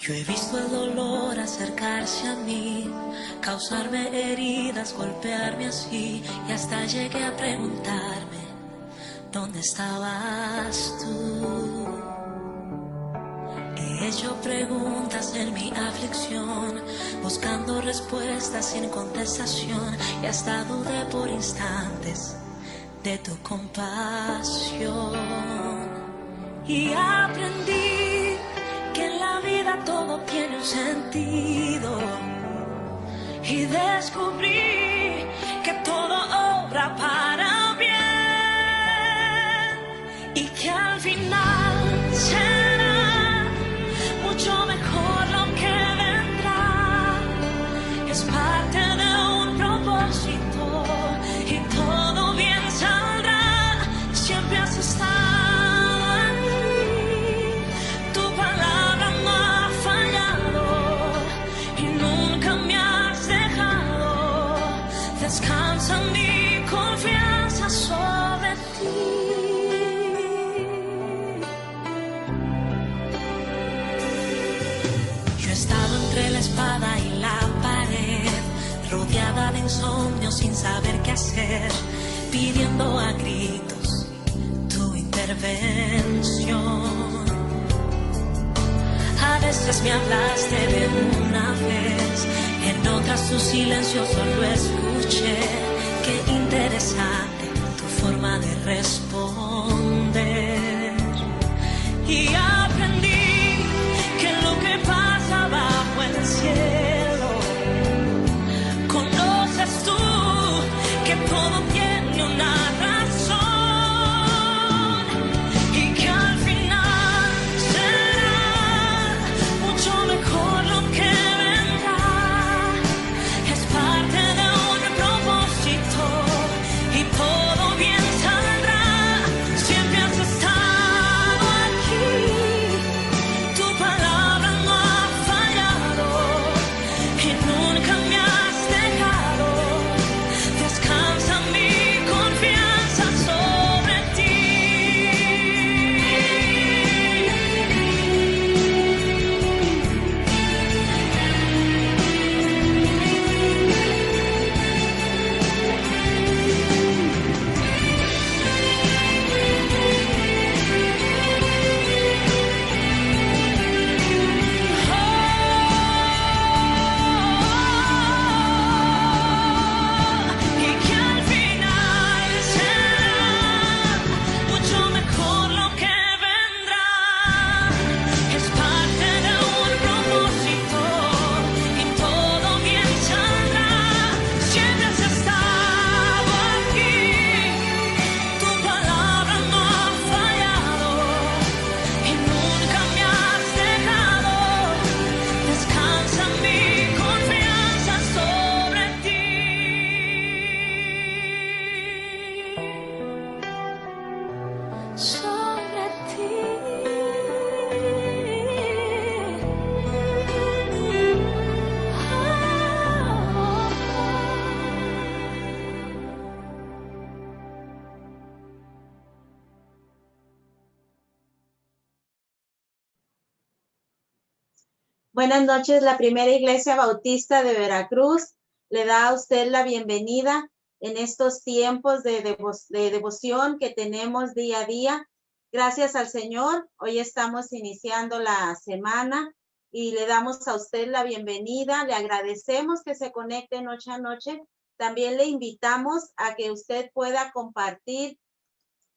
Yo he visto el dolor acercarse a mí, causarme heridas, golpearme así, y hasta llegué a preguntarme, ¿dónde estabas tú? He hecho preguntas en mi aflicción, buscando respuestas sin contestación, y hasta dudé por instantes de tu compasión. Y aprendí que en la vida todo tiene un sentido, y descubrí que todo obra para bien, y que al final será mucho mejor lo que vendrá. Es parte de un propósito y todo bien saldrá. Siempre has estado aquí, tu palabra no ha fallado y nunca me has dejado. Descansa mi confianza sobre ti. Entre la espada y la pared, rodeada de insomnio sin saber qué hacer, pidiendo a gritos tu intervención. A veces me hablaste de una vez, en otras tu silencio solo escuché. Qué interesante tu forma de responder. Y aprendí que lo que pasa bajo el cielo, conoces tú que todo tiene una razón, y que al final será mucho mejor lo que vendrá. Es parte de un propósito y todo bien saldrá. Siempre has estado aquí, tu palabra no ha fallado y nunca me has dejado. Descansa mi confianza sobre ti. Y que al final será mucho mejor lo que vendrá. Es parte de un propósito y todo bien saldrá. Siempre has estado aquí, tu palabra no ha fallado y nunca me has dejado. Descansa mi confianza sobre ti. Sobre ti. Buenas noches, la Primera Iglesia Bautista de Veracruz le da a usted la bienvenida en estos tiempos de devoción que tenemos día a día. Gracias al Señor, hoy estamos iniciando la semana y le damos a usted la bienvenida. Le agradecemos que se conecte noche a noche. También le invitamos a que usted pueda compartir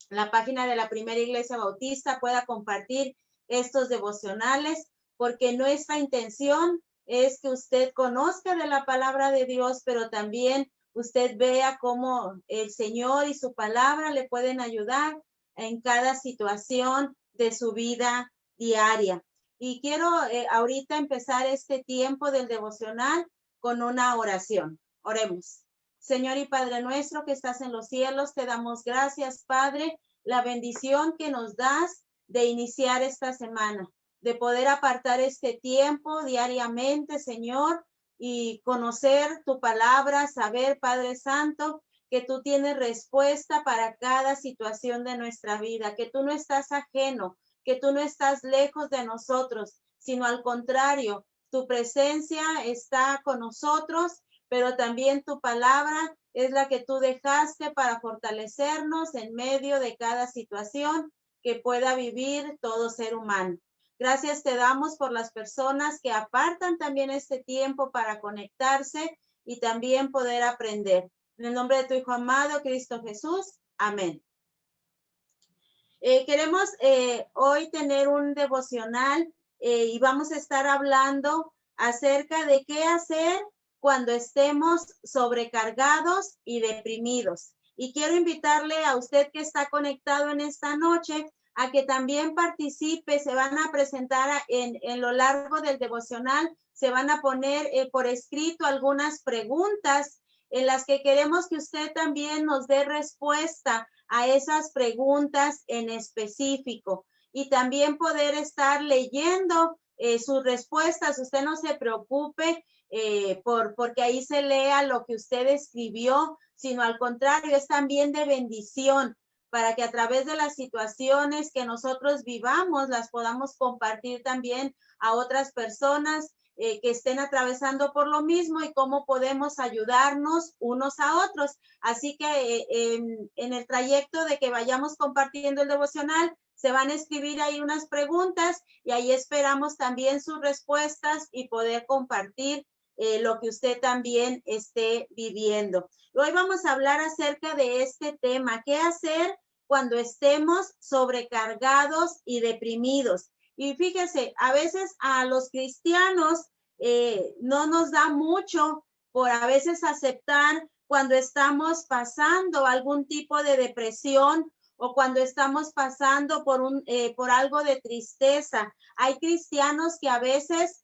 la página de la Primera Iglesia Bautista, pueda compartir estos devocionales, porque nuestra intención es que usted conozca de la palabra de Dios, pero también usted vea cómo el Señor y su palabra le pueden ayudar en cada situación de su vida diaria. Y quiero ahorita empezar este tiempo del devocional con una oración. Oremos. Señor y Padre nuestro que estás en los cielos, te damos gracias, Padre, la bendición que nos das de iniciar esta semana, de poder apartar este tiempo diariamente, Señor, y conocer tu palabra, saber, Padre Santo, que tú tienes respuesta para cada situación de nuestra vida, que tú no estás ajeno, que tú no estás lejos de nosotros, sino al contrario, tu presencia está con nosotros, pero también tu palabra es la que tú dejaste para fortalecernos en medio de cada situación que pueda vivir todo ser humano. Gracias te damos por las personas que apartan también este tiempo para conectarse y también poder aprender. En el nombre de tu Hijo amado, Cristo Jesús. Amén. Queremos hoy tener un devocional y vamos a estar hablando acerca de qué hacer cuando estemos sobrecargados y deprimidos. Y quiero invitarle a usted que está conectado en esta noche a que también participe. Se van a presentar en lo largo del devocional, se van a poner por escrito algunas preguntas en las que queremos que usted también nos dé respuesta a esas preguntas en específico y también poder estar leyendo sus respuestas. Usted no se preocupe porque ahí se lea lo que usted escribió, sino al contrario, es también de bendición para que a través de las situaciones que nosotros vivamos las podamos compartir también a otras personas que estén atravesando por lo mismo y cómo podemos ayudarnos unos a otros. Así que en el trayecto de que vayamos compartiendo el devocional, se van a escribir ahí unas preguntas y ahí esperamos también sus respuestas y poder compartir lo que usted también esté viviendo. Hoy vamos a hablar acerca de este tema, ¿qué hacer cuando estemos sobrecargados y deprimidos? Y fíjese, a veces a los cristianos no nos da mucho por a veces aceptar cuando estamos pasando algún tipo de depresión o cuando estamos pasando por algo de tristeza. Hay cristianos que a veces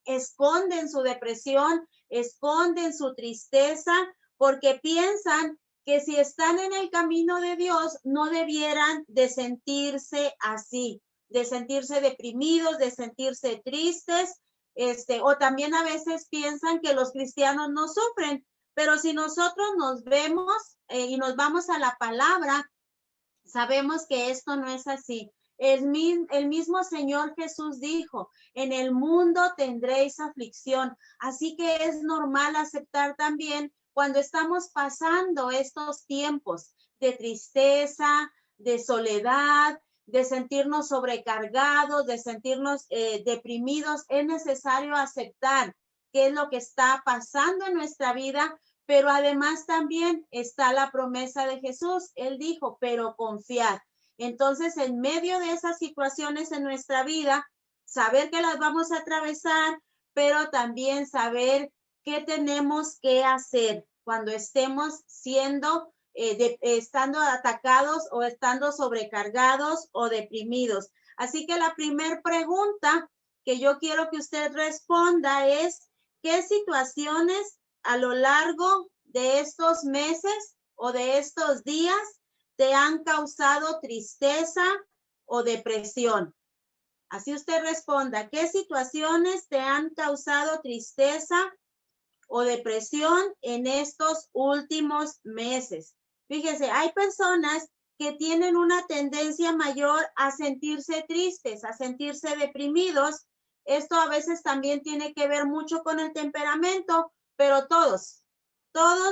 esconden su depresión, esconden su tristeza porque piensan que si están en el camino de Dios no debieran de sentirse así, de sentirse deprimidos, de sentirse tristes, o también a veces piensan que los cristianos no sufren, pero si nosotros nos vemos y nos vamos a la palabra, sabemos que esto no es así. El mismo Señor Jesús dijo, en el mundo tendréis aflicción, así que es normal aceptar también cuando estamos pasando estos tiempos de tristeza, de soledad, de sentirnos sobrecargados, de sentirnos deprimidos. Es necesario aceptar qué es lo que está pasando en nuestra vida, pero además también está la promesa de Jesús. Él dijo, pero confiad. Entonces, en medio de esas situaciones en nuestra vida, saber que las vamos a atravesar, pero también saber qué tenemos que hacer cuando estemos estando atacados o estando sobrecargados o deprimidos. Así que la primera pregunta que yo quiero que usted responda es, ¿qué situaciones a lo largo de estos meses o de estos días te han causado tristeza o depresión? Así usted responda, ¿qué situaciones te han causado tristeza o depresión en estos últimos meses? Fíjese, hay personas que tienen una tendencia mayor a sentirse tristes, a sentirse deprimidos. Esto a veces también tiene que ver mucho con el temperamento, pero todos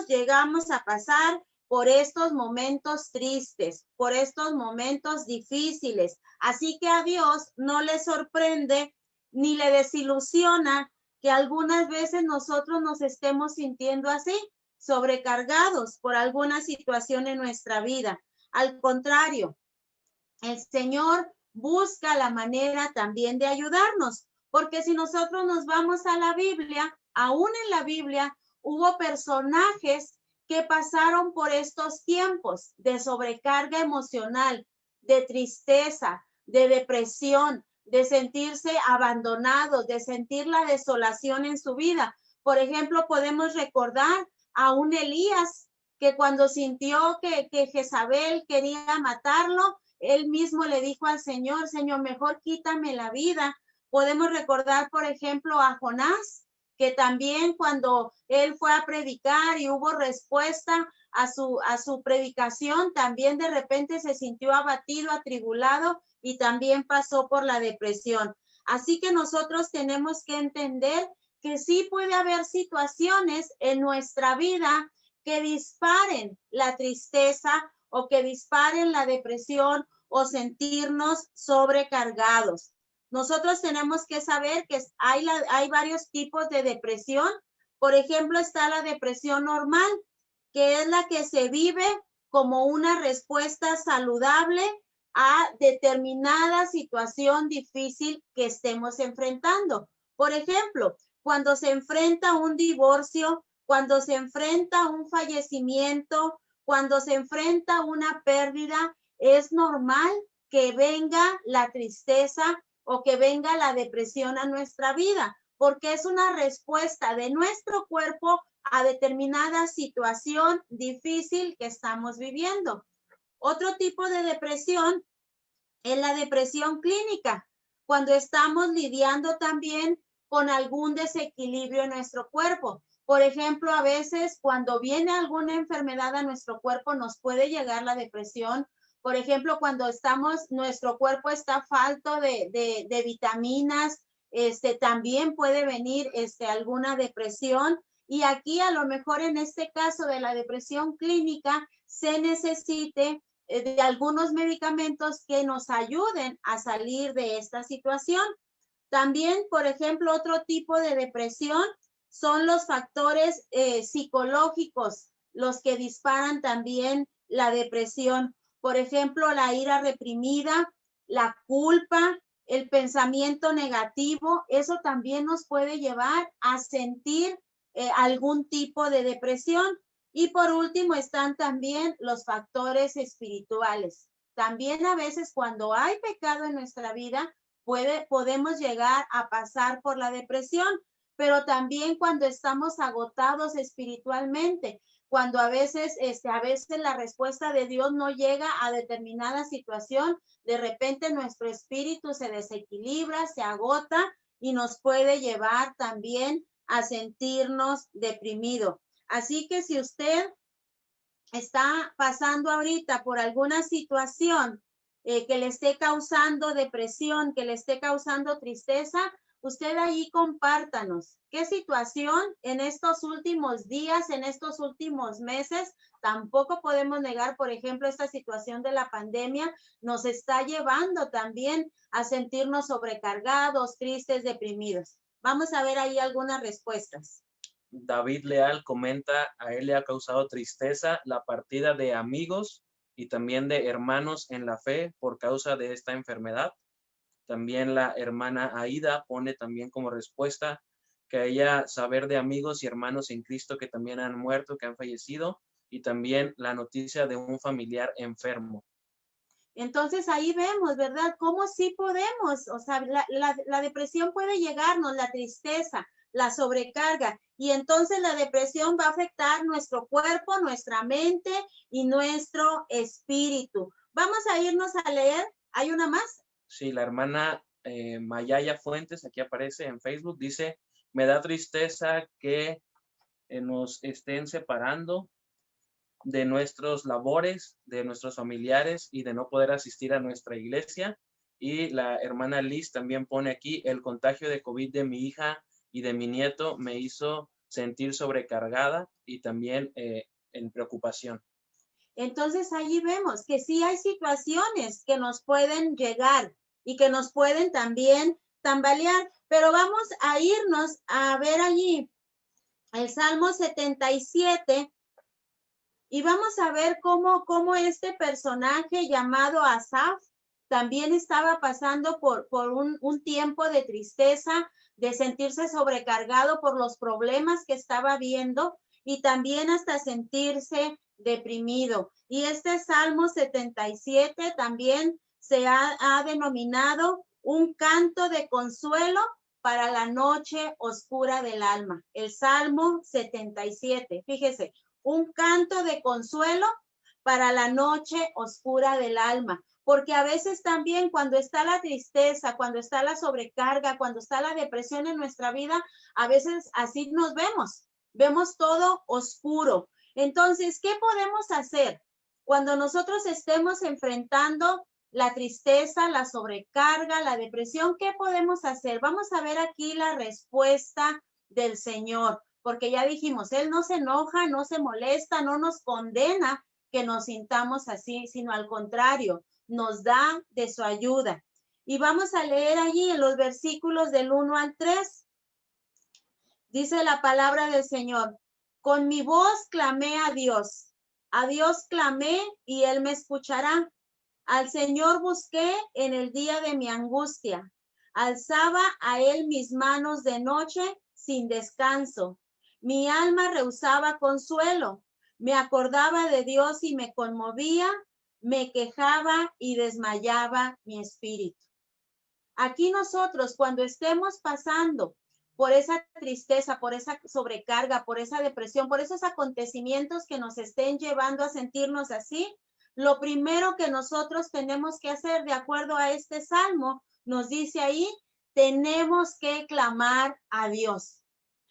llegamos a pasar por estos momentos tristes, por estos momentos difíciles. Así que a Dios no le sorprende ni le desilusiona que algunas veces nosotros nos estemos sintiendo así, sobrecargados por alguna situación en nuestra vida. Al contrario, el Señor busca la manera también de ayudarnos, porque si nosotros nos vamos a la Biblia, aún en la Biblia hubo personajes que pasaron por estos tiempos de sobrecarga emocional, de tristeza, de depresión, de sentirse abandonados, de sentir la desolación en su vida. Por ejemplo, podemos recordar a un Elías que cuando sintió que Jezabel quería matarlo, él mismo le dijo al Señor, Señor, mejor quítame la vida. Podemos recordar, por ejemplo, a Jonás, que también cuando él fue a predicar y hubo respuesta a su predicación, también de repente se sintió abatido, atribulado y también pasó por la depresión. Así que nosotros tenemos que entender que sí puede haber situaciones en nuestra vida que disparen la tristeza o que disparen la depresión o sentirnos sobrecargados. Nosotros tenemos que saber que hay varios tipos de depresión. Por ejemplo, está la depresión normal, que es la que se vive como una respuesta saludable a determinada situación difícil que estemos enfrentando. Por ejemplo, cuando se enfrenta un divorcio, cuando se enfrenta un fallecimiento, cuando se enfrenta una pérdida, es normal que venga la tristeza o que venga la depresión a nuestra vida, porque es una respuesta de nuestro cuerpo a determinada situación difícil que estamos viviendo. Otro tipo de depresión es la depresión clínica, cuando estamos lidiando también con algún desequilibrio en nuestro cuerpo. Por ejemplo, a veces cuando viene alguna enfermedad a nuestro cuerpo nos puede llegar la depresión. Por ejemplo, cuando nuestro cuerpo está falto de vitaminas, también puede venir alguna depresión. Y aquí a lo mejor en este caso de la depresión clínica se necesite de algunos medicamentos que nos ayuden a salir de esta situación. También, por ejemplo, otro tipo de depresión son los factores psicológicos, los que disparan también la depresión. Por ejemplo, la ira reprimida, la culpa, el pensamiento negativo, eso también nos puede llevar a sentir algún tipo de depresión. Y por último están también los factores espirituales. También a veces cuando hay pecado en nuestra vida, podemos llegar a pasar por la depresión, pero también cuando estamos agotados espiritualmente, cuando a veces la respuesta de Dios no llega a determinada situación, de repente nuestro espíritu se desequilibra, se agota y nos puede llevar también a sentirnos deprimidos. Así que si usted está pasando ahorita por alguna situación que le esté causando depresión, que le esté causando tristeza, usted ahí compártanos qué situación en estos últimos días, en estos últimos meses, tampoco podemos negar, por ejemplo, esta situación de la pandemia nos está llevando también a sentirnos sobrecargados, tristes, deprimidos. Vamos a ver ahí algunas respuestas. David Leal comenta, a él le ha causado tristeza la partida de amigos y también de hermanos en la fe por causa de esta enfermedad. También la hermana Aida pone también como respuesta que a ella saber de amigos y hermanos en Cristo que también han muerto, que han fallecido, y también la noticia de un familiar enfermo. Entonces ahí vemos, ¿verdad? Cómo sí podemos, o sea, la depresión puede llegarnos, la tristeza, la sobrecarga, y entonces la depresión va a afectar nuestro cuerpo, nuestra mente y nuestro espíritu. Vamos a irnos a leer, ¿hay una más? Sí, la hermana Mayaya Fuentes, aquí aparece en Facebook, dice, me da tristeza que nos estén separando de nuestros labores, de nuestros familiares y de no poder asistir a nuestra iglesia. Y la hermana Liz también pone aquí, el contagio de COVID de mi hija y de mi nieto me hizo sentir sobrecargada y también en preocupación. Entonces allí vemos que sí hay situaciones que nos pueden llegar y que nos pueden también tambalear, pero vamos a irnos a ver allí el Salmo 77 y vamos a ver cómo este personaje llamado Asaf también estaba pasando por un tiempo de tristeza, de sentirse sobrecargado por los problemas que estaba viendo y también hasta sentirse deprimido. Y este Salmo 77 también se ha denominado un canto de consuelo para la noche oscura del alma. El Salmo 77, fíjese, un canto de consuelo para la noche oscura del alma. Porque a veces también cuando está la tristeza, cuando está la sobrecarga, cuando está la depresión en nuestra vida, a veces así nos vemos todo oscuro. Entonces, ¿qué podemos hacer cuando nosotros estemos enfrentando la tristeza, la sobrecarga, la depresión, ¿qué podemos hacer? Vamos a ver aquí la respuesta del Señor, porque ya dijimos, Él no se enoja, no se molesta, no nos condena que nos sintamos así, sino al contrario, nos da de su ayuda. Y vamos a leer allí en los versículos del 1 al 3. Dice la palabra del Señor, con mi voz clamé a Dios clamé y Él me escuchará. Al Señor busqué en el día de mi angustia. Alzaba a Él mis manos de noche sin descanso. Mi alma rehusaba consuelo. Me acordaba de Dios y me conmovía. Me quejaba y desmayaba mi espíritu. Aquí nosotros, cuando estemos pasando por esa tristeza, por esa sobrecarga, por esa depresión, por esos acontecimientos que nos estén llevando a sentirnos así, lo primero que nosotros tenemos que hacer, de acuerdo a este salmo, nos dice ahí, tenemos que clamar a Dios.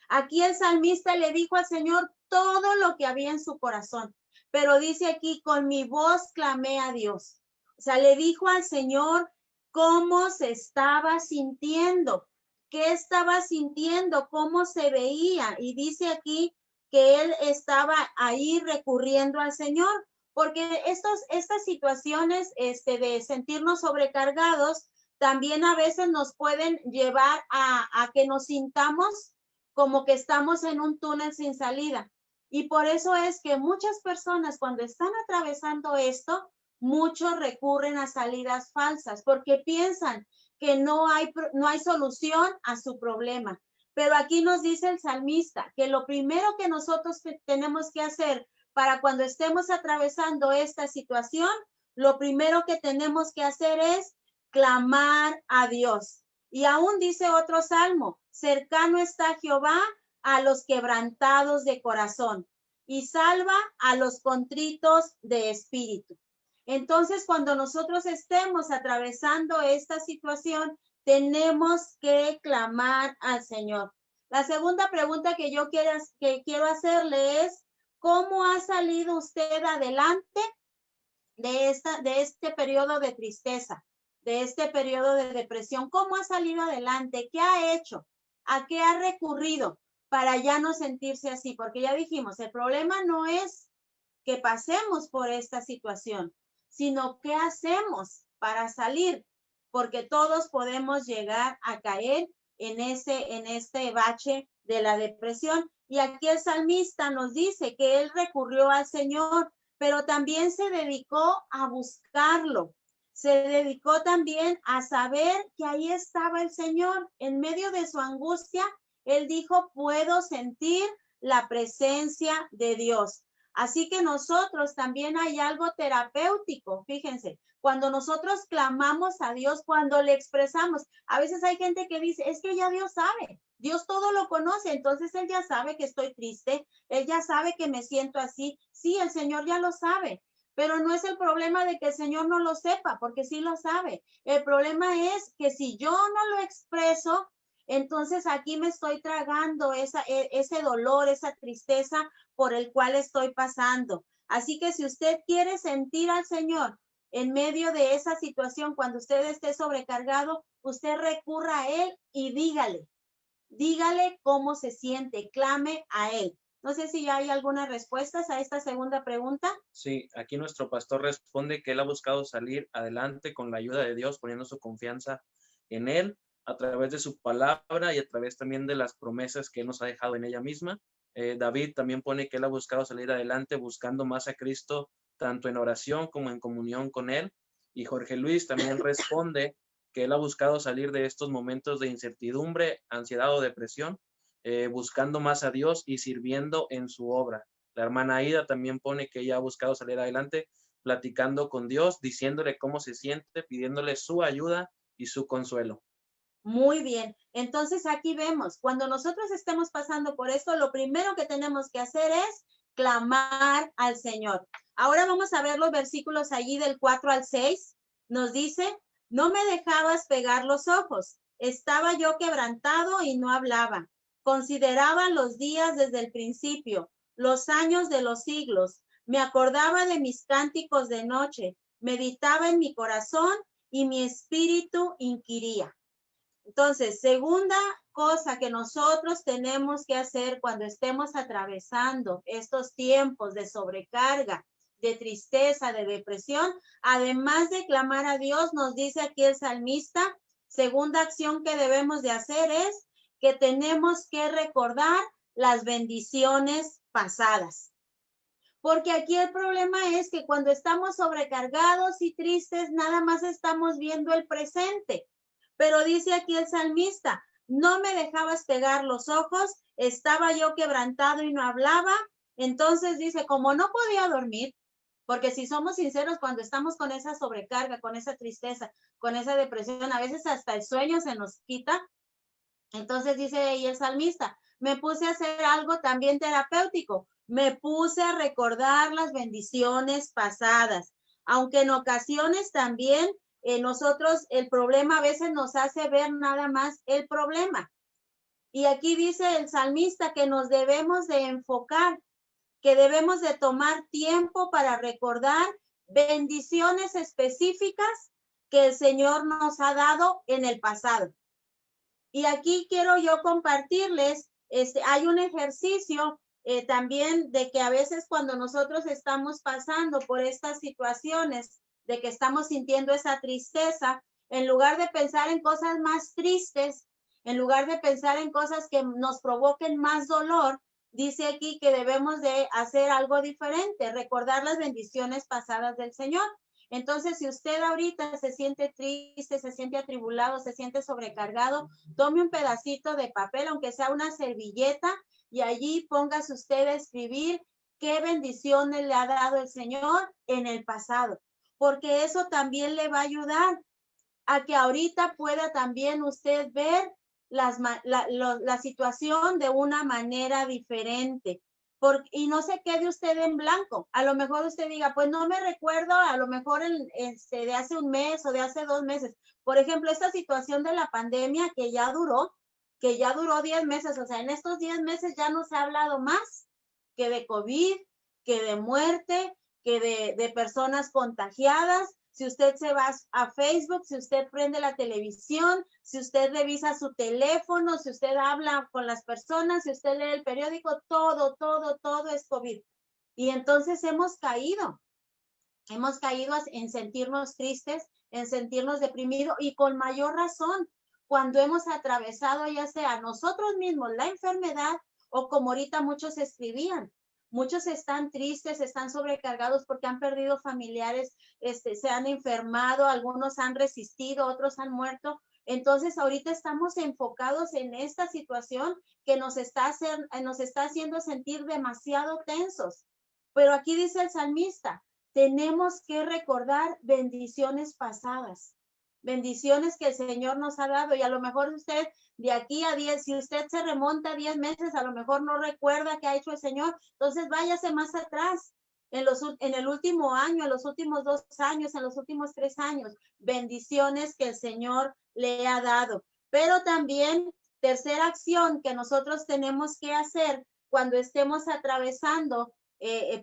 Aquí el salmista le dijo al Señor todo lo que había en su corazón, pero dice aquí, con mi voz clamé a Dios. O sea, le dijo al Señor cómo se estaba sintiendo, qué estaba sintiendo, cómo se veía. Y dice aquí que él estaba ahí recurriendo al Señor, porque estas situaciones de sentirnos sobrecargados también a veces nos pueden llevar a que nos sintamos como que estamos en un túnel sin salida. Y por eso es que muchas personas cuando están atravesando esto, muchos recurren a salidas falsas porque piensan que no hay solución a su problema. Pero aquí nos dice el salmista que lo primero que nosotros tenemos que hacer para cuando estemos atravesando esta situación, lo primero que tenemos que hacer es clamar a Dios. Y aún dice otro salmo, cercano está Jehová a los quebrantados de corazón y salva a los contritos de espíritu. Entonces, cuando nosotros estemos atravesando esta situación, tenemos que clamar al Señor. La segunda pregunta que yo quiero hacerle es, ¿cómo ha salido usted adelante de este periodo de tristeza, de este periodo de depresión? ¿Cómo ha salido adelante? ¿Qué ha hecho? ¿A qué ha recurrido para ya no sentirse así? Porque ya dijimos, el problema no es que pasemos por esta situación, sino qué hacemos para salir, porque todos podemos llegar a caer en este bache de la depresión. Y aquí el salmista nos dice que él recurrió al Señor, pero también se dedicó a buscarlo. Se dedicó también a saber que ahí estaba el Señor. En medio de su angustia, él dijo, puedo sentir la presencia de Dios. Así que nosotros también hay algo terapéutico, fíjense, cuando nosotros clamamos a Dios, cuando le expresamos, a veces hay gente que dice, es que ya Dios sabe, Dios todo lo conoce, entonces Él ya sabe que estoy triste, Él ya sabe que me siento así, sí, el Señor ya lo sabe, pero no es el problema de que el Señor no lo sepa, porque sí lo sabe, el problema es que si yo no lo expreso, entonces aquí me estoy tragando ese dolor, esa tristeza por el cual estoy pasando. Así que si usted quiere sentir al Señor en medio de esa situación, cuando usted esté sobrecargado, usted recurra a Él y dígale cómo se siente, clame a Él. No sé si ya hay algunas respuestas a esta segunda pregunta. Sí, aquí nuestro pastor responde que él ha buscado salir adelante con la ayuda de Dios, poniendo su confianza en Él a través de su palabra y a través también de las promesas que Él nos ha dejado en ella misma. David también pone que él ha buscado salir adelante buscando más a Cristo, tanto en oración como en comunión con Él. Y Jorge Luis también responde que él ha buscado salir de estos momentos de incertidumbre, ansiedad o depresión, buscando más a Dios y sirviendo en su obra. La hermana Aida también pone que ella ha buscado salir adelante platicando con Dios, diciéndole cómo se siente, pidiéndole su ayuda y su consuelo. Muy bien. Entonces aquí vemos, cuando nosotros estemos pasando por esto, lo primero que tenemos que hacer es clamar al Señor. Ahora vamos a ver los versículos allí del 4 al 6. Nos dice, no me dejabas pegar los ojos. Estaba yo quebrantado y no hablaba. Consideraba los días desde el principio, los años de los siglos. Me acordaba de mis cánticos de noche. meditaba en mi corazón y mi espíritu inquiría. Entonces, segunda cosa que nosotros tenemos que hacer cuando estemos atravesando estos tiempos de sobrecarga, de tristeza, de depresión, además de clamar a Dios, nos dice aquí el salmista, segunda acción que debemos de hacer es que tenemos que recordar las bendiciones pasadas. Porque aquí el problema es que cuando estamos sobrecargados y tristes, nada más estamos viendo el presente. Pero dice aquí el salmista, no me dejabas pegar los ojos, estaba yo quebrantado y no hablaba. Entonces dice, como no podía dormir, porque si somos sinceros, cuando estamos con esa sobrecarga, con esa tristeza, con esa depresión, a veces hasta el sueño se nos quita. Entonces dice ahí el salmista, me puse a hacer algo también terapéutico, me puse a recordar las bendiciones pasadas, aunque en ocasiones también nosotros el problema a veces nos hace ver nada más el problema. Y aquí dice el salmista que nos debemos de enfocar, que debemos de tomar tiempo para recordar bendiciones específicas que el Señor nos ha dado en el pasado. Y aquí quiero yo compartirles, hay un ejercicio también de que a veces cuando nosotros estamos pasando por estas situaciones, de que estamos sintiendo esa tristeza, en lugar de pensar en cosas más tristes, en lugar de pensar en cosas que nos provoquen más dolor, dice aquí que debemos de hacer algo diferente, recordar las bendiciones pasadas del Señor. Entonces, si usted ahorita se siente triste, se siente atribulado, se siente sobrecargado, tome un pedacito de papel, aunque sea una servilleta, y allí póngase usted a escribir qué bendiciones le ha dado el Señor en el pasado, porque eso también le va a ayudar a que ahorita pueda también usted ver la situación de una manera diferente. Y no se quede usted en blanco. A lo mejor usted diga, pues no me recuerdo, a lo mejor de hace un mes o de hace 2 meses. Por ejemplo, esta situación de la pandemia que ya duró 10 meses. O sea, en estos 10 meses ya no se ha hablado más que de COVID, que de muerte, que de personas contagiadas. Si usted se va a Facebook, si usted prende la televisión, si usted revisa su teléfono, si usted habla con las personas, si usted lee el periódico, todo es COVID. Y entonces hemos caído en sentirnos tristes, en sentirnos deprimidos y con mayor razón cuando hemos atravesado ya sea nosotros mismos la enfermedad o como ahorita muchos escribían. Muchos están tristes, están sobrecargados porque han perdido familiares, se han enfermado, algunos han resistido, otros han muerto. Entonces, ahorita estamos enfocados en esta situación que nos está haciendo sentir demasiado tensos. Pero aquí dice el salmista, tenemos que recordar bendiciones pasadas, bendiciones que el Señor nos ha dado. Y a lo mejor usted de aquí a 10, si usted se remonta a 10 meses, a lo mejor no recuerda qué ha hecho el Señor. Entonces váyase más atrás, en el último año, en los últimos 2 años, en los últimos 3 años, bendiciones que el Señor le ha dado. Pero también, tercera acción que nosotros tenemos que hacer cuando estemos atravesando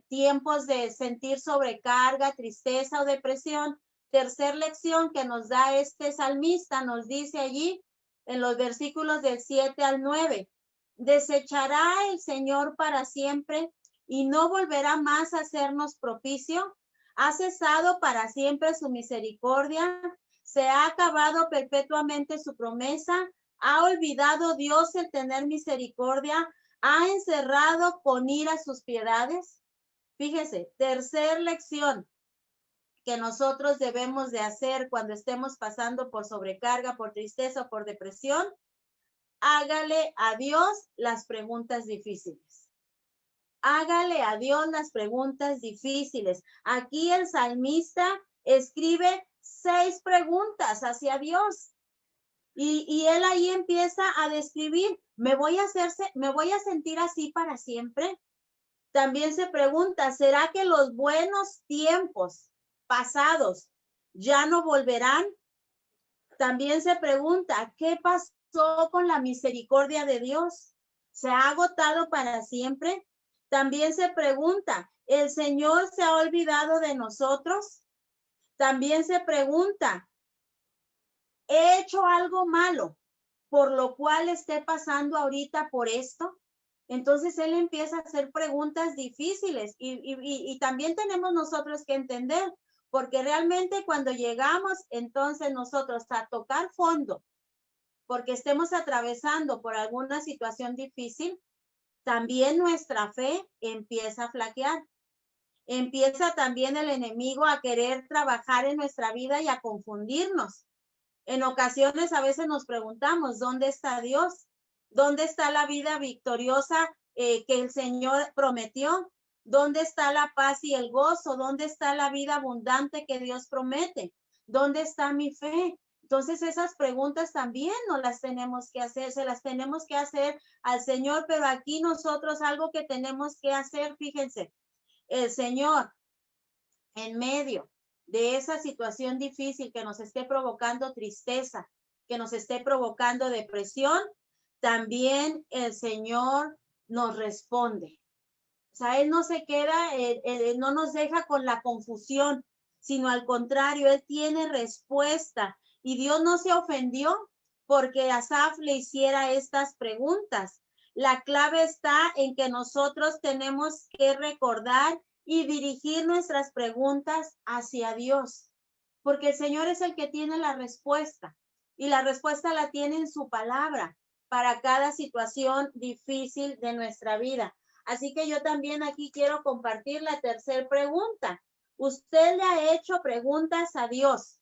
tiempos de sentir sobrecarga, tristeza o depresión. Tercer lección que nos da este salmista, nos dice allí en los versículos del 7 al 9, ¿desechará el Señor para siempre y no volverá más a hacernos propicio? ¿Ha cesado para siempre su misericordia? ¿Se ha acabado perpetuamente su promesa? ¿Ha olvidado Dios el tener misericordia? ¿Ha encerrado con ira sus piedades? Fíjese, tercer lección que nosotros debemos de hacer cuando estemos pasando por sobrecarga, por tristeza o por depresión, hágale a Dios las preguntas difíciles. Hágale a Dios las preguntas difíciles. Aquí el salmista escribe 6 preguntas hacia Dios. Y él ahí empieza a describir, ¿me voy a sentir así para siempre? También se pregunta, ¿será que los buenos tiempos pasados ya no volverán? También se pregunta, ¿qué pasó con la misericordia de Dios? ¿Se ha agotado para siempre? También se pregunta, ¿el Señor se ha olvidado de nosotros? También se pregunta, ¿he hecho algo malo por lo cual esté pasando ahorita por esto? Entonces él empieza a hacer preguntas difíciles y también tenemos nosotros que entender, porque realmente cuando llegamos entonces nosotros a tocar fondo, porque estemos atravesando por alguna situación difícil, también nuestra fe empieza a flaquear. Empieza también el enemigo a querer trabajar en nuestra vida y a confundirnos. En ocasiones a veces nos preguntamos, ¿dónde está Dios? ¿Dónde está la vida victoriosa que el Señor prometió? ¿Dónde está la paz y el gozo? ¿Dónde está la vida abundante que Dios promete? ¿Dónde está mi fe? Entonces esas preguntas también nos las tenemos que hacer, se las tenemos que hacer al Señor, pero aquí nosotros algo que tenemos que hacer, fíjense, el Señor en medio de esa situación difícil que nos esté provocando tristeza, que nos esté provocando depresión, también el Señor nos responde. O sea, Él no se queda, no nos deja con la confusión, sino al contrario, Él tiene respuesta. Y Dios no se ofendió porque Asaf le hiciera estas preguntas. La clave está en que nosotros tenemos que recordar y dirigir nuestras preguntas hacia Dios, porque el Señor es el que tiene la respuesta y la respuesta la tiene en su palabra para cada situación difícil de nuestra vida. Así que yo también aquí quiero compartir la tercera pregunta. ¿Usted le ha hecho preguntas a Dios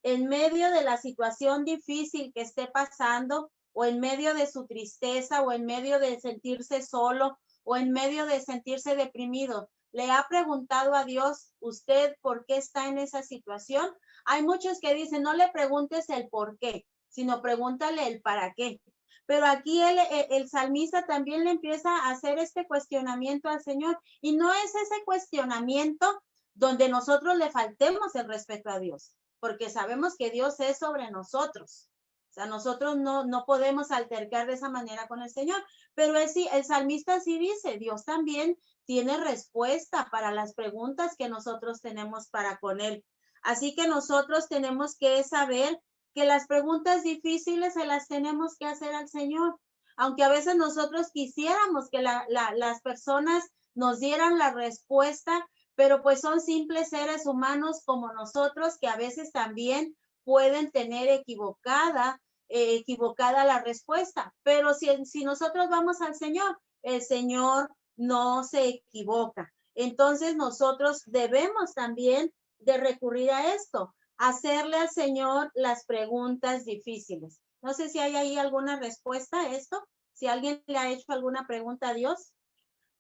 en medio de la situación difícil que esté pasando, o en medio de su tristeza, o en medio de sentirse solo, o en medio de sentirse deprimido? ¿Le ha preguntado a Dios usted por qué está en esa situación? Hay muchos que dicen, no le preguntes el por qué, sino pregúntale el para qué. Pero aquí el salmista también le empieza a hacer este cuestionamiento al Señor. Y no es ese cuestionamiento donde nosotros le faltemos el respeto a Dios, porque sabemos que Dios es sobre nosotros. O sea, nosotros no podemos altercar de esa manera con el Señor. Pero el salmista sí dice, Dios también tiene respuesta para las preguntas que nosotros tenemos para con Él. Así que nosotros tenemos que saber que las preguntas difíciles se las tenemos que hacer al Señor. Aunque a veces nosotros quisiéramos que las personas nos dieran la respuesta, pero pues son simples seres humanos como nosotros que a veces también pueden tener equivocada la respuesta. Pero si nosotros vamos al Señor, el Señor no se equivoca. Entonces nosotros debemos también de recurrir a esto, hacerle al Señor las preguntas difíciles. No sé si hay ahí alguna respuesta a esto, si alguien le ha hecho alguna pregunta a Dios.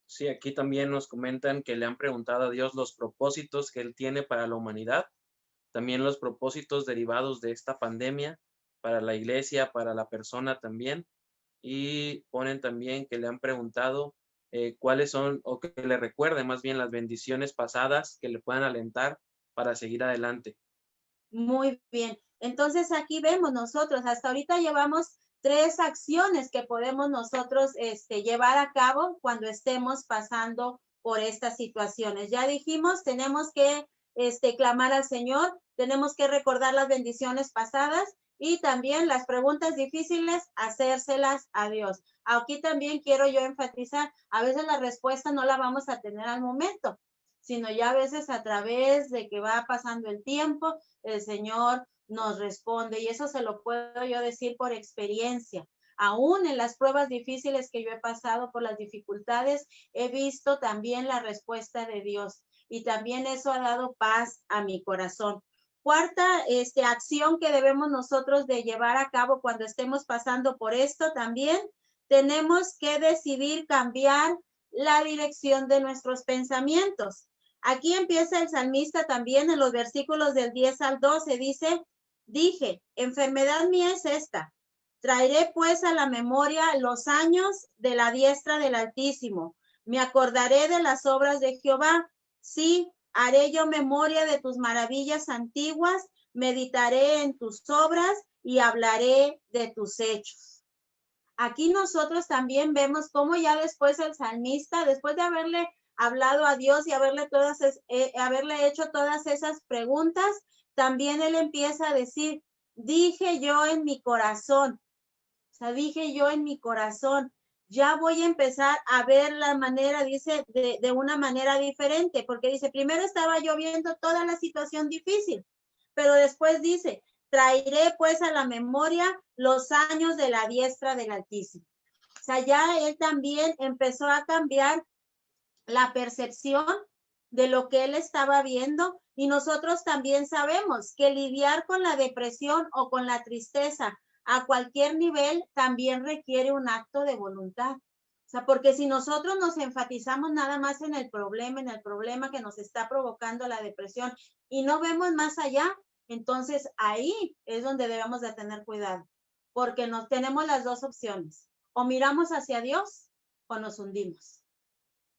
Sí, aquí también nos comentan que le han preguntado a Dios los propósitos que Él tiene para la humanidad, también los propósitos derivados de esta pandemia, para la iglesia, para la persona también, y ponen también que le han preguntado cuáles son, o que le recuerde más bien las bendiciones pasadas que le puedan alentar para seguir adelante. Muy bien. Entonces aquí vemos nosotros, hasta ahorita llevamos 3 acciones que podemos nosotros llevar a cabo cuando estemos pasando por estas situaciones. Ya dijimos, tenemos que clamar al Señor, tenemos que recordar las bendiciones pasadas y también las preguntas difíciles, hacérselas a Dios. Aquí también quiero yo enfatizar, a veces la respuesta no la vamos a tener al momento, sino ya a veces a través de que va pasando el tiempo, el Señor nos responde, y eso se lo puedo yo decir por experiencia. Aún en las pruebas difíciles que yo he pasado, por las dificultades, he visto también la respuesta de Dios, y también eso ha dado paz a mi corazón. Cuarta acción que debemos nosotros de llevar a cabo cuando estemos pasando por esto también, tenemos que decidir cambiar la dirección de nuestros pensamientos. Aquí empieza el salmista también en los versículos del 10 al 12, dice, dije, enfermedad mía es esta, traeré pues a la memoria los años de la diestra del Altísimo, me acordaré de las obras de Jehová, sí, haré yo memoria de tus maravillas antiguas, meditaré en tus obras y hablaré de tus hechos. Aquí nosotros también vemos cómo ya después el salmista, después de haberle hablado a Dios y haberle hecho todas esas preguntas, también él empieza a decir, dije yo en mi corazón, o sea, dije yo en mi corazón, ya voy a empezar a ver la manera, dice, de una manera diferente, porque dice, primero estaba yo viendo toda la situación difícil, pero después dice, traeré pues a la memoria los años de la diestra del Altísimo. O sea, ya él también empezó a cambiar la percepción de lo que él estaba viendo, y nosotros también sabemos que lidiar con la depresión o con la tristeza a cualquier nivel también requiere un acto de voluntad. O sea, porque si nosotros nos enfatizamos nada más en el problema que nos está provocando la depresión y no vemos más allá, entonces ahí es donde debemos de tener cuidado, porque tenemos las dos opciones, o miramos hacia Dios o nos hundimos.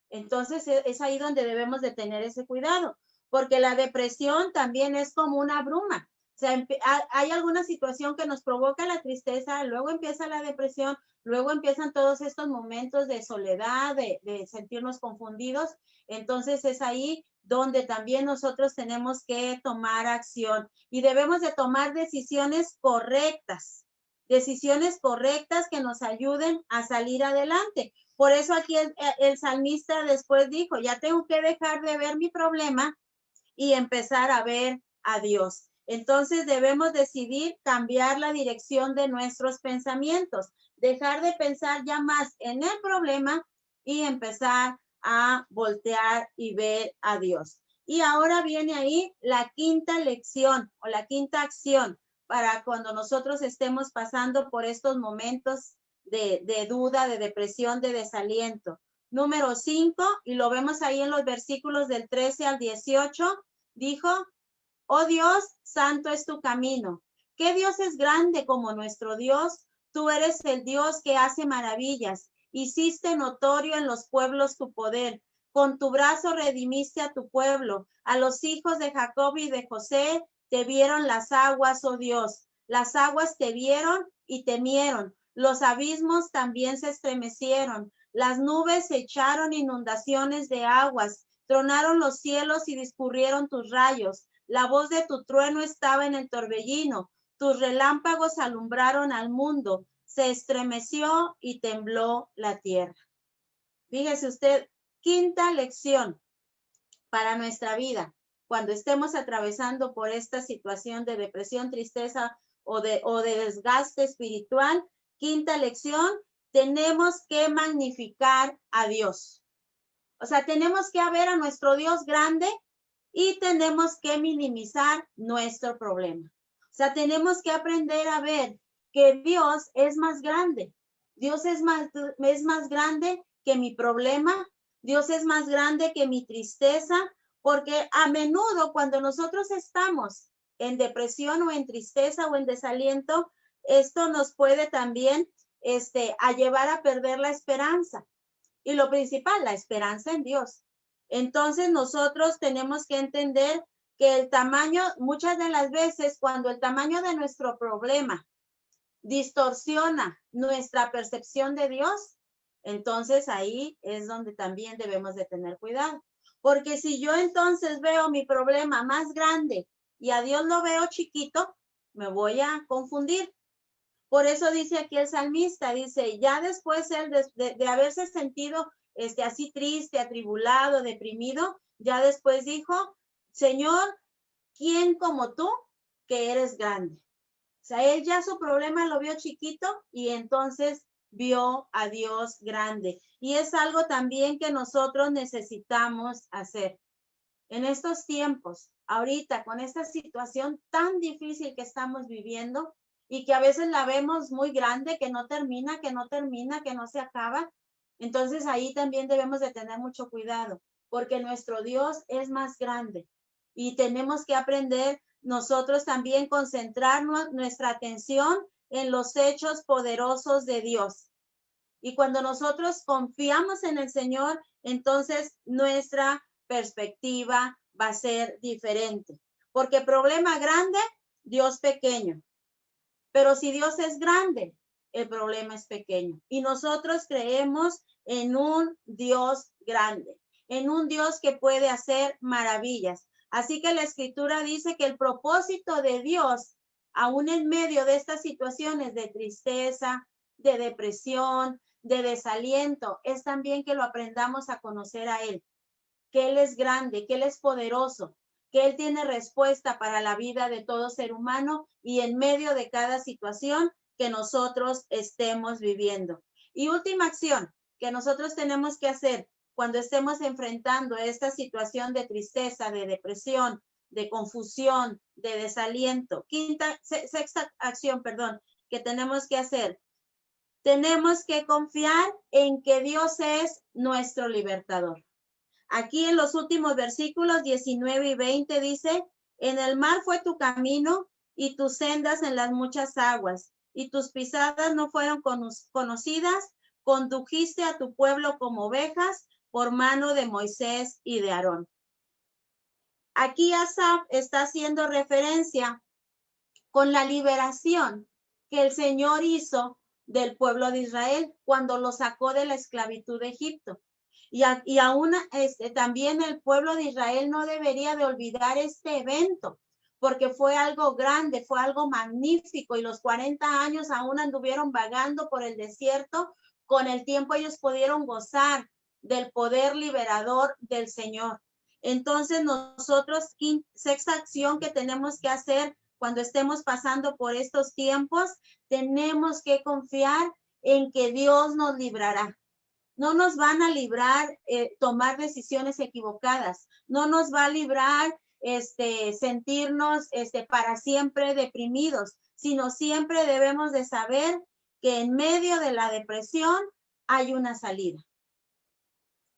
Entonces es ahí donde debemos de tener ese cuidado, porque la depresión también es como una bruma. O sea, hay alguna situación que nos provoca la tristeza, luego empieza la depresión, luego empiezan todos estos momentos de soledad, de sentirnos confundidos. Entonces es ahí donde también nosotros tenemos que tomar acción y debemos de tomar decisiones correctas que nos ayuden a salir adelante. Por eso aquí el salmista después dijo, ya tengo que dejar de ver mi problema y empezar a ver a Dios. Entonces debemos decidir cambiar la dirección de nuestros pensamientos, dejar de pensar ya más en el problema y empezar a voltear y ver a Dios. Y ahora viene ahí la quinta lección o la quinta acción para cuando nosotros estemos pasando por estos momentos de duda, de depresión, de desaliento. Número 5, y lo vemos ahí en los versículos del 13 al 18, dijo, oh Dios, santo es tu camino. ¿Qué Dios es grande como nuestro Dios? Tú eres el Dios que hace maravillas. Hiciste notorio en los pueblos tu poder. Con tu brazo redimiste a tu pueblo. A los hijos de Jacob y de José te vieron las aguas, oh Dios. Las aguas te vieron y temieron. Los abismos también se estremecieron. Las nubes echaron inundaciones de aguas. Tronaron los cielos y discurrieron tus rayos. La voz de tu trueno estaba en el torbellino. Tus relámpagos alumbraron al mundo. Se estremeció y tembló la tierra. Fíjese usted, quinta lección para nuestra vida. Cuando estemos atravesando por esta situación de depresión, tristeza o de desgaste espiritual, quinta lección, tenemos que magnificar a Dios. O sea, tenemos que ver a nuestro Dios grande y tenemos que minimizar nuestro problema. O sea, tenemos que aprender a ver que Dios es más grande. Dios es más grande que mi problema. Dios es más grande que mi tristeza, porque a menudo cuando nosotros estamos en depresión o en tristeza o en desaliento, esto nos puede también a llevar a perder la esperanza. Y lo principal, la esperanza en Dios. Entonces nosotros tenemos que entender que el tamaño, muchas de las veces cuando el tamaño de nuestro problema distorsiona nuestra percepción de Dios, entonces ahí es donde también debemos de tener cuidado. Porque si yo entonces veo mi problema más grande y a Dios lo veo chiquito, me voy a confundir. Por eso dice aquí el salmista, dice, ya después él de haberse sentido así triste, atribulado, deprimido, ya después dijo, Señor, ¿quién como tú que eres grande? O sea, él ya su problema lo vio chiquito y entonces vio a Dios grande. Y es algo también que nosotros necesitamos hacer. En estos tiempos, ahorita, con esta situación tan difícil que estamos viviendo y que a veces la vemos muy grande, que no termina, que no se acaba, entonces ahí también debemos de tener mucho cuidado, porque nuestro Dios es más grande y tenemos que aprender nosotros también concentrarnos nuestra atención en los hechos poderosos de Dios. Y cuando nosotros confiamos en el Señor, entonces nuestra perspectiva va a ser diferente. Porque problema grande, Dios pequeño. Pero si Dios es grande, el problema es pequeño. Y nosotros creemos en un Dios grande. en un Dios que puede hacer maravillas. Así que la Escritura dice que el propósito de Dios, aún en medio de estas situaciones de tristeza, de depresión, de desaliento, es también que lo aprendamos a conocer a Él, que Él es grande, que Él es poderoso, que Él tiene respuesta para la vida de todo ser humano y en medio de cada situación que nosotros estemos viviendo. Y última acción que nosotros tenemos que hacer cuando estemos enfrentando esta situación de tristeza, de depresión, de confusión, de desaliento. Sexta acción, que tenemos que hacer. Tenemos que confiar en que Dios es nuestro libertador. Aquí en los últimos versículos 19 y 20 dice, en el mar fue tu camino y tus sendas en las muchas aguas, y tus pisadas no fueron conocidas, condujiste a tu pueblo como ovejas por mano de Moisés y de Aarón. Aquí Asaf está haciendo referencia con la liberación que el Señor hizo del pueblo de Israel cuando lo sacó de la esclavitud de Egipto. Y aún también el pueblo de Israel no debería de olvidar este evento, porque fue algo grande, fue algo magnífico, y los 40 años aún anduvieron vagando por el desierto. Con el tiempo ellos pudieron gozar del poder liberador del Señor. Entonces nosotros, sexta acción que tenemos que hacer cuando estemos pasando por estos tiempos, tenemos que confiar en que Dios nos librará. No nos van a librar tomar decisiones equivocadas. No nos va a librar sentirnos para siempre deprimidos, sino siempre debemos de saber que en medio de la depresión hay una salida.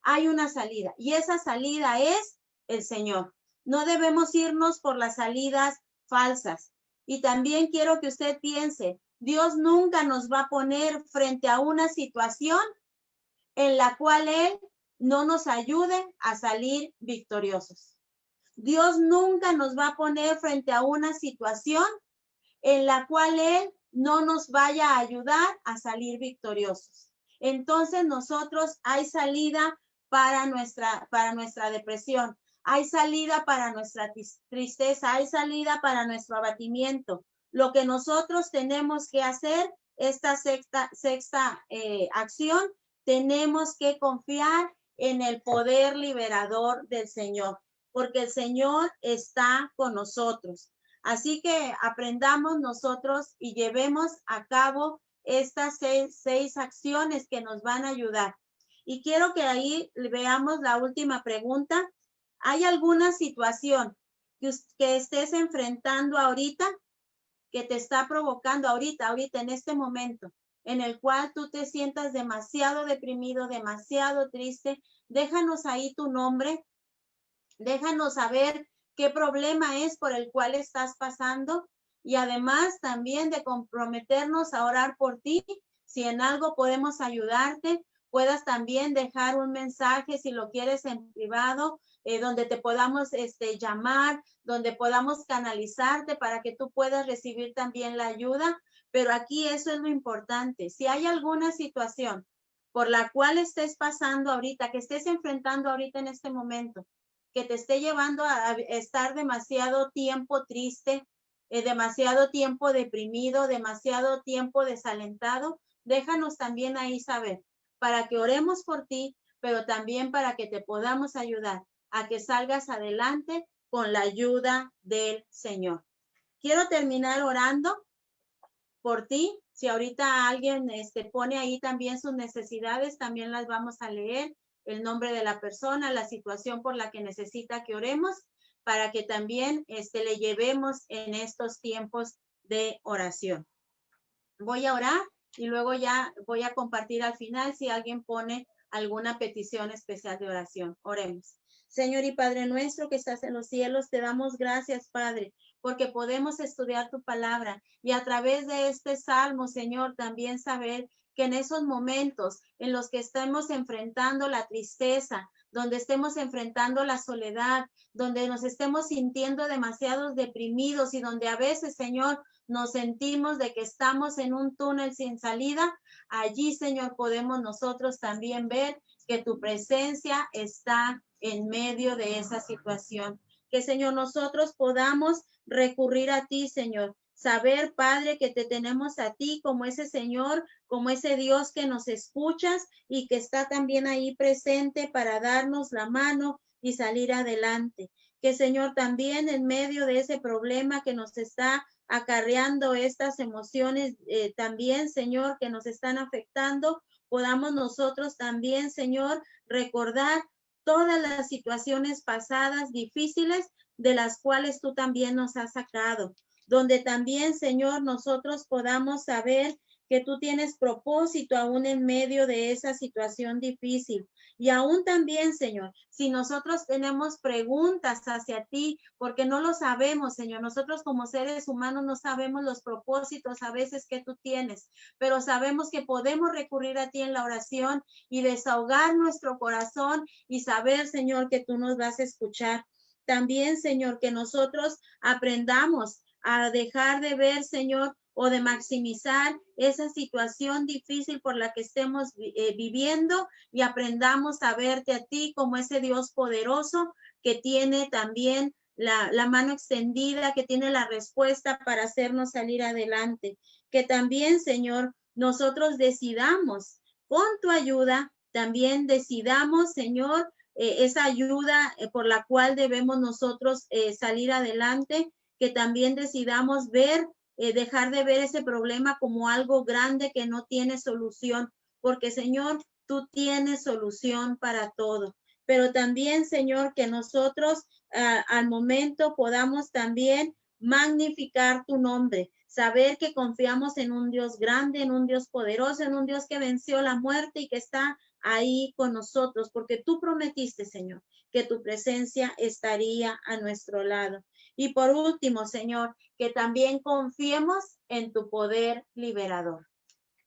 Hay una salida, y esa salida es el Señor. No debemos irnos por las salidas falsas. Y también quiero que usted piense, Dios nunca nos va a poner frente a una situación en la cual Él no nos ayude a salir victoriosos. Dios nunca nos va a poner frente a una situación en la cual Él no nos vaya a ayudar a salir victoriosos. Entonces nosotros hay salida para nuestra depresión, hay salida para nuestra tristeza, hay salida para nuestro abatimiento. Lo que nosotros tenemos que hacer, esta sexta acción, tenemos que confiar en el poder liberador del Señor, porque el Señor está con nosotros. Así que aprendamos nosotros y llevemos a cabo estas seis acciones que nos van a ayudar. Y quiero que ahí veamos la última pregunta. ¿Hay alguna situación que estés enfrentando ahorita, que te está provocando ahorita en este momento, en el cual tú te sientas demasiado deprimido, demasiado triste? Déjanos ahí tu nombre, déjanos saber qué problema es por el cual estás pasando, y además también de comprometernos a orar por ti. Si en algo podemos ayudarte, puedas también dejar un mensaje, si lo quieres, en privado, donde te podamos llamar, donde podamos canalizarte para que tú puedas recibir también la ayuda. Pero aquí eso es lo importante. Si hay alguna situación por la cual estés pasando ahorita, que estés enfrentando ahorita en este momento, que te esté llevando a estar demasiado tiempo triste, demasiado tiempo deprimido, demasiado tiempo desalentado, déjanos también ahí saber, para que oremos por ti, pero también para que te podamos ayudar a que salgas adelante con la ayuda del Señor. Quiero terminar orando por ti. Si ahorita alguien pone ahí también sus necesidades, también las vamos a leer, el nombre de la persona, la situación por la que necesita que oremos, para que también le llevemos en estos tiempos de oración. Voy a orar y luego ya voy a compartir al final si alguien pone alguna petición especial de oración. Oremos. Señor y Padre nuestro que estás en los cielos, te damos gracias, Padre, porque podemos estudiar tu palabra y a través de este salmo, Señor, también saber que en esos momentos en los que estemos enfrentando la tristeza, donde estemos enfrentando la soledad, donde nos estemos sintiendo demasiados deprimidos y donde a veces, Señor, nos sentimos de que estamos en un túnel sin salida, allí, Señor, podemos nosotros también ver que tu presencia está en medio de esa situación. Que, Señor, nosotros podamos recurrir a ti, Señor. Saber, Padre, que te tenemos a ti como ese Señor, como ese Dios que nos escuchas y que está también ahí presente para darnos la mano y salir adelante. Que, Señor, también en medio de ese problema que nos está acarreando estas emociones, también, Señor, que nos están afectando, podamos nosotros también, Señor, recordar todas las situaciones pasadas difíciles de las cuales tú también nos has sacado, donde también, Señor, nosotros podamos saber que tú tienes propósito aún en medio de esa situación difícil. Y aún también, Señor, si nosotros tenemos preguntas hacia ti, porque no lo sabemos, Señor, nosotros como seres humanos no sabemos los propósitos a veces que tú tienes, pero sabemos que podemos recurrir a ti en la oración y desahogar nuestro corazón y saber, Señor, que tú nos vas a escuchar. También, Señor, que nosotros aprendamos a dejar de ver, Señor, o de maximizar esa situación difícil por la que estemos viviendo y aprendamos a verte a ti como ese Dios poderoso que tiene también la mano extendida, que tiene la respuesta para hacernos salir adelante. Que también, Señor, nosotros decidamos con tu ayuda, también decidamos, Señor, esa ayuda por la cual debemos nosotros salir adelante, que también decidamos ver dejar de ver ese problema como algo grande que no tiene solución, porque, Señor, tú tienes solución para todo. Pero también, Señor, que nosotros al momento podamos también magnificar tu nombre, saber que confiamos en un Dios grande, en un Dios poderoso, en un Dios que venció la muerte y que está ahí con nosotros, porque tú prometiste, Señor, que tu presencia estaría a nuestro lado. Y por último, Señor, que también confiemos en tu poder liberador.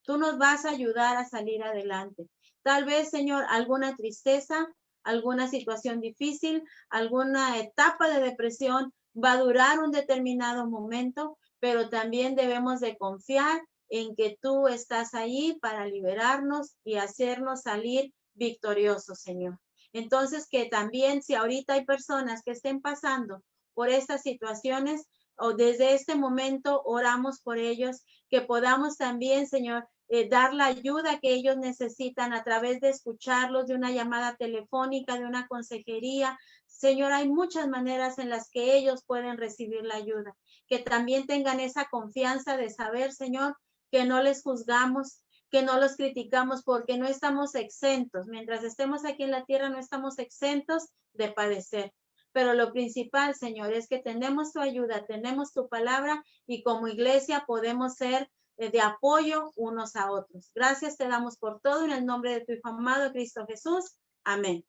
Tú nos vas a ayudar a salir adelante. Tal vez, Señor, alguna tristeza, alguna situación difícil, alguna etapa de depresión va a durar un determinado momento, pero también debemos de confiar en que tú estás ahí para liberarnos y hacernos salir victoriosos, Señor. Entonces, que también si ahorita hay personas que estén pasando por estas situaciones, o desde este momento oramos por ellos, que podamos también, Señor, dar la ayuda que ellos necesitan a través de escucharlos, de una llamada telefónica, de una consejería. Señor, hay muchas maneras en las que ellos pueden recibir la ayuda. Que también tengan esa confianza de saber, Señor, que no les juzgamos, que no los criticamos, porque no estamos exentos. Mientras estemos aquí en la tierra, no estamos exentos de padecer. Pero lo principal, Señor, es que tenemos tu ayuda, tenemos tu palabra y como iglesia podemos ser de apoyo unos a otros. Gracias te damos por todo en el nombre de tu Hijo amado Cristo Jesús. Amén.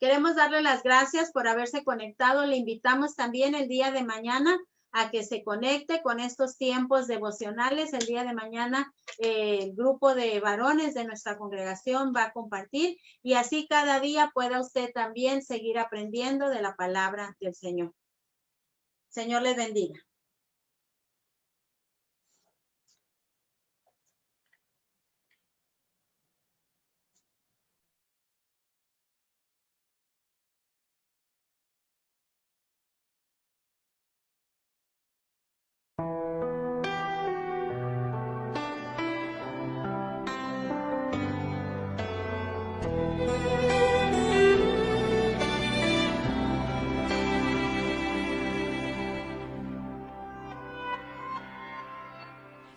Queremos darle las gracias por haberse conectado. Le invitamos también el día de mañana a que se conecte con estos tiempos devocionales. El día de mañana el grupo de varones de nuestra congregación va a compartir y así cada día pueda usted también seguir aprendiendo de la palabra del Señor. Señor les bendiga.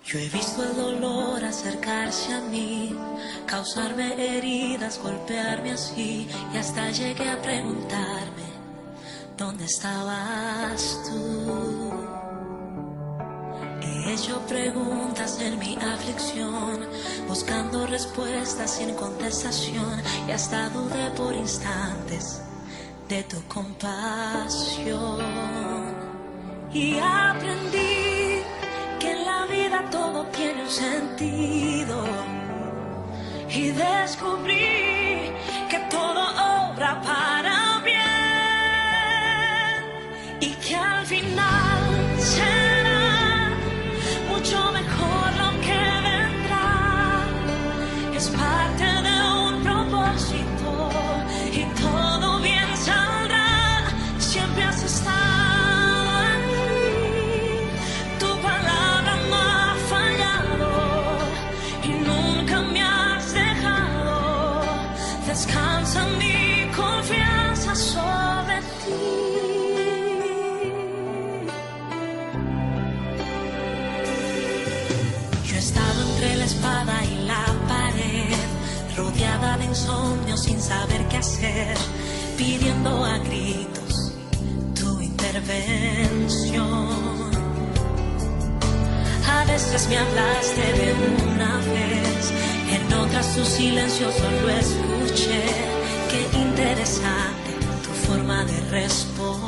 Yo he visto el dolor acercarse a mí, causarme heridas, golpearme así, y hasta llegué a preguntarme, ¿dónde estabas tú? He hecho preguntas en mi aflicción, buscando respuestas sin contestación, y hasta dudé por instantes de tu compasión. Y aprendí que en la vida todo tiene un sentido, y descubrí que todo obra para bien, y que al final será mucho mejor lo que vendrá. Es parte años sin saber qué hacer, pidiendo a gritos tu intervención. A veces me hablaste de una vez, en otras tu silencio solo escuché. Qué interesante tu forma de responder.